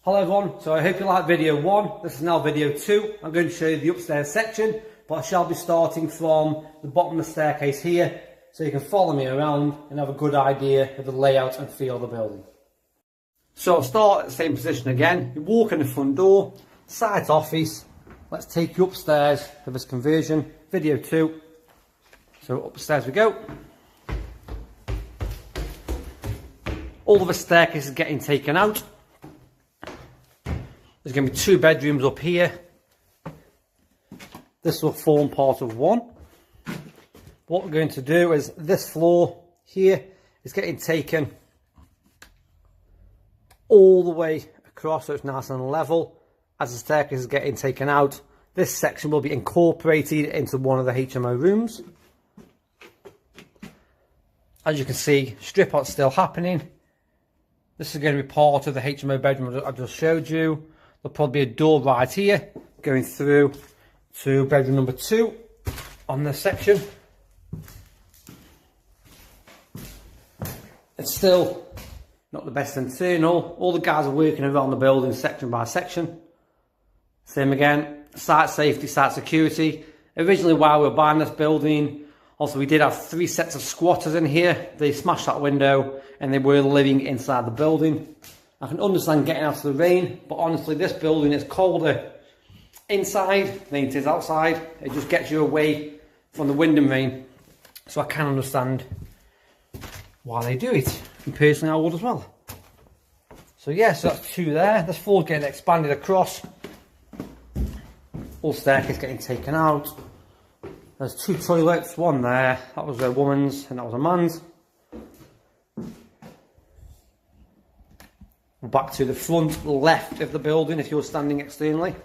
Hello everyone, so I hope you like video 1. This is now video 2. I'm going to show you the upstairs section, but I shall be starting from the bottom of the staircase here, so you can follow me around and have a good idea of the layout and feel of the building. So I'll start at the same position again. You walk in the front door, site office. Let's take you upstairs for this conversion, video 2. So upstairs we go. All of the staircase is getting taken out. There's going to be 2 bedrooms up here. This will form part of one. What we're going to do is this floor here is getting taken all the way across, so it's nice and level. As the staircase is getting taken out, this section will be incorporated into one of the HMO rooms. As you can see, strip out's still happening. This is going to be part of the HMO bedroom I just showed you. There'll probably be a door right here going through to bedroom number 2 on this section. It's still not the best internal. All the guys are working around the building section by section. Same again, site safety, site security. Originally, while we were buying this building, also we did have 3 sets of squatters in here. They smashed that window and they were living inside the building. I can understand getting out of the rain, but honestly this building is colder inside than it is outside. It just gets you away from the wind and rain. So I can understand why they do it. And personally I would as well. So yeah, so that's 2 there. This floor's getting expanded across. All staircase getting taken out. There's 2 toilets, one there. That was a woman's and that was a man's. Back to the front left of the building if you're standing externally.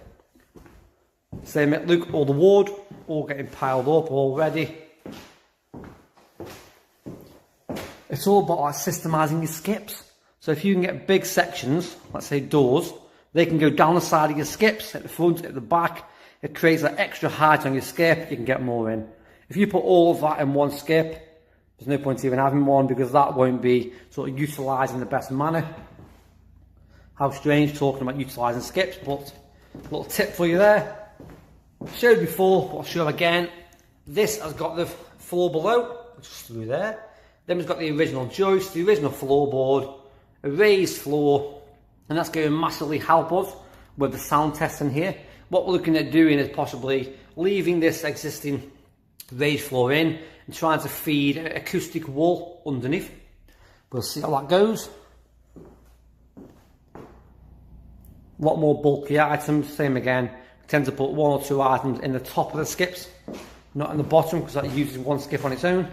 Same look, all the wood, all getting piled up already. It's all about like systemising your skips. So if you can get big sections, let's say doors, they can go down the side of your skips, at the front, at the back. It creates that extra height on your skip, you can get more in. If you put all of that in one skip, there's no point even having one because that won't be sort of utilised in the best manner. How strange talking about utilising skips, but a little tip for you there. Showed before, but I'll show again. This has got the floor below, which is through there. Then we've got the original joist, the original floorboard, a raised floor, and that's going to massively help us with the sound testing here. What we're looking at doing is possibly leaving this existing raised floor in and trying to feed an acoustic wall underneath. We'll see how that goes. A lot more bulky items, same again. We tend to put 1 or 2 items in the top of the skips, not in the bottom because that uses one skip on its own.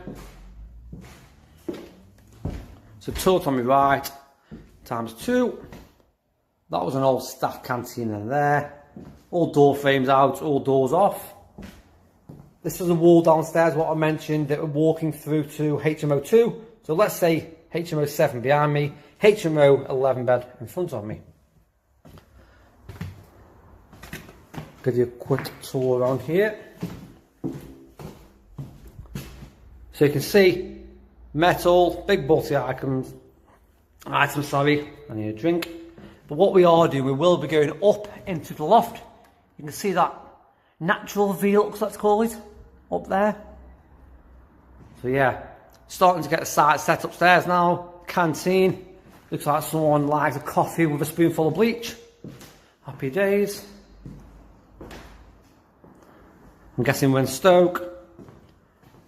So toilet on my right, times 2. That was an old staff canteen in there. All door frames out, all doors off. This is a wall downstairs, what I mentioned, that we're walking through to HMO 2. So let's say HMO 7 behind me, HMO 11 bed in front of me. Give you a quick tour around here. So you can see metal, big bulky items, I need a drink. But what we are doing, we will be going up into the loft. You can see that natural view, let's call it, up there. So yeah, starting to get the site set upstairs now. Canteen, looks like someone likes a coffee with a spoonful of bleach. Happy days. I'm guessing we're in Stoke.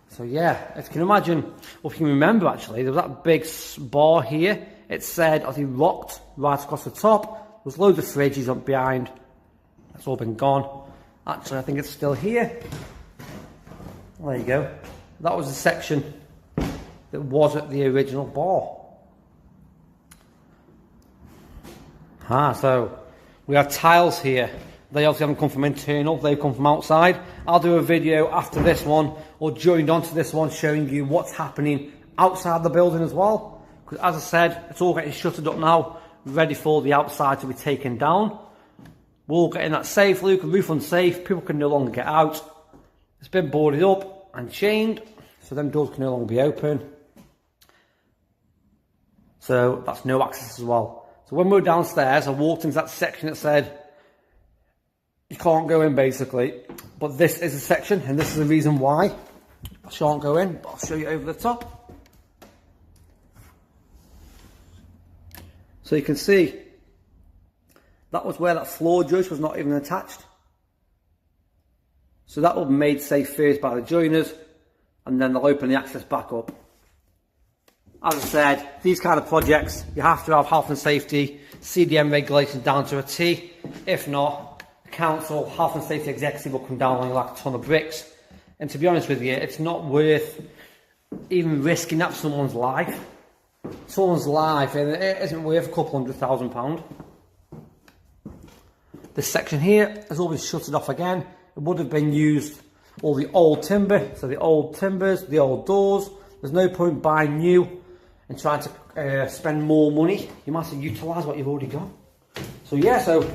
So yeah, if you can imagine, or if you can remember actually, there was that big bar here. It said, I think, locked right across the top. There's loads of fridges up behind. That's all been gone. Actually, I think it's still here. There you go. That was the section that was at the original bar. So we have tiles here. They obviously haven't come from internal, they've come from outside. I'll do a video after this one, or joined onto this one, showing you what's happening outside the building as well. Because as I said, it's all getting shuttered up now, ready for the outside to be taken down. We're all getting that safe, Luke, roof unsafe, people can no longer get out. It's been boarded up and chained, so them doors can no longer be open. So that's no access as well. So when we were downstairs, I walked into that section that said, you can't go in basically. But this is a section, and this is the reason why I shan't go in, but I'll show you over the top. So you can see, that was where that floor joist was not even attached. So that will be made safe first by the joiners, and then they'll open the access back up. As I said, these kind of projects, you have to have health and safety, CDM regulations down to a T. If not, the council, health and safety executive will come down on you like a ton of bricks. And to be honest with you, it's not worth even risking that for someone's life. Someone's life, and it isn't worth a couple £100,000. This section here has all been shuttered off again. It would have been used, all the old timber, so the old timbers, the old doors. There's no point buying new and trying to spend more money. You might as well utilise what you've already got. So yeah, so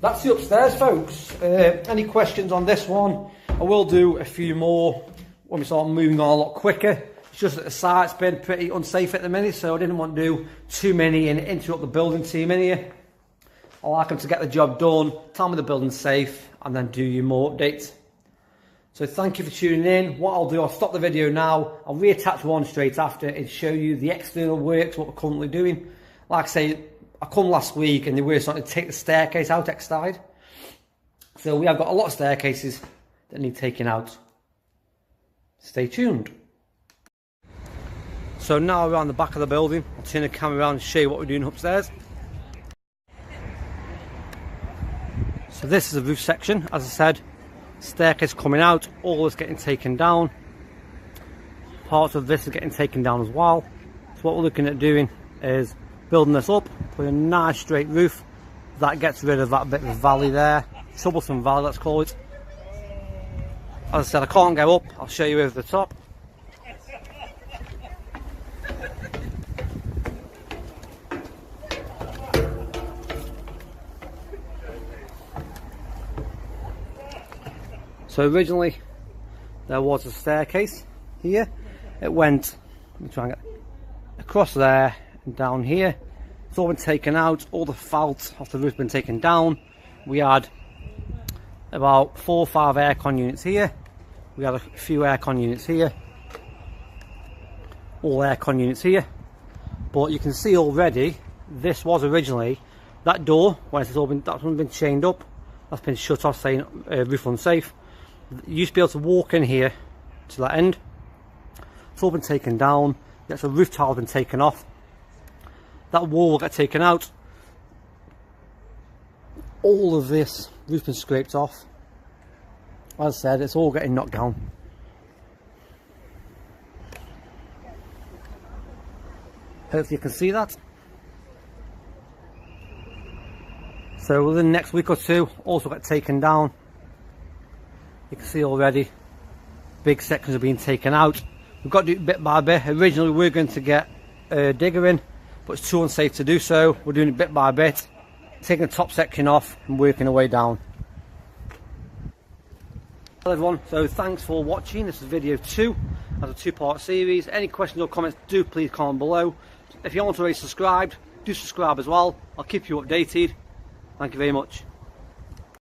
that's the upstairs, folks. Any questions on this one? I will do a few more when we start moving on a lot quicker. It's just that the site's been pretty unsafe at the minute, so I didn't want to do too many and interrupt the building team in here. I like them to get the job done, tell me the building's safe, and then do you more updates. So thank you for tuning in. What I'll do, I'll stop the video now. I'll reattach one straight after and show you the external works, what we're currently doing. Like I say, I come last week and they were starting to take the staircase out outside. So we have got a lot of staircases that need taking out. Stay tuned. So now we're on the back of the building. I'll turn the camera around and show you what we're doing upstairs. So this is the roof section, as I said. Staircase coming out, all is getting taken down. Parts of this are getting taken down as well. So what we're looking at doing is building this up, putting a nice straight roof. That gets rid of that bit of valley there. Troublesome valley, let's call it. As I said, I can't go up, I'll show you over the top. So originally there was a staircase here. It went, let me try and get across there and down here. It's all been taken out, all the felt off the roof been taken down. We had about 4 or 5 aircon units here. We had a few aircon units here. All aircon units here. But you can see already, this was originally, that door, where it's all been, that's been chained up. That's been shut off saying roof unsafe. You used to be able to walk in here to that end. It's all been taken down. That's a roof tile been taken off. That wall will get taken out. All of this roof been scraped off. As I said, it's all getting knocked down. Hopefully you can see that. So within the next week or two, also get taken down. You can see already big sections are being taken out. We've got to do it bit by bit. Originally we were going to get a digger in, but it's too unsafe to do so. We're doing it bit by bit, taking the top section off and working our way down. Hello everyone, so thanks for watching. This is video 2 as a 2-part series. Any questions or comments, do please comment below. If you aren't already subscribed, do subscribe as well. I'll keep you updated. Thank you very much.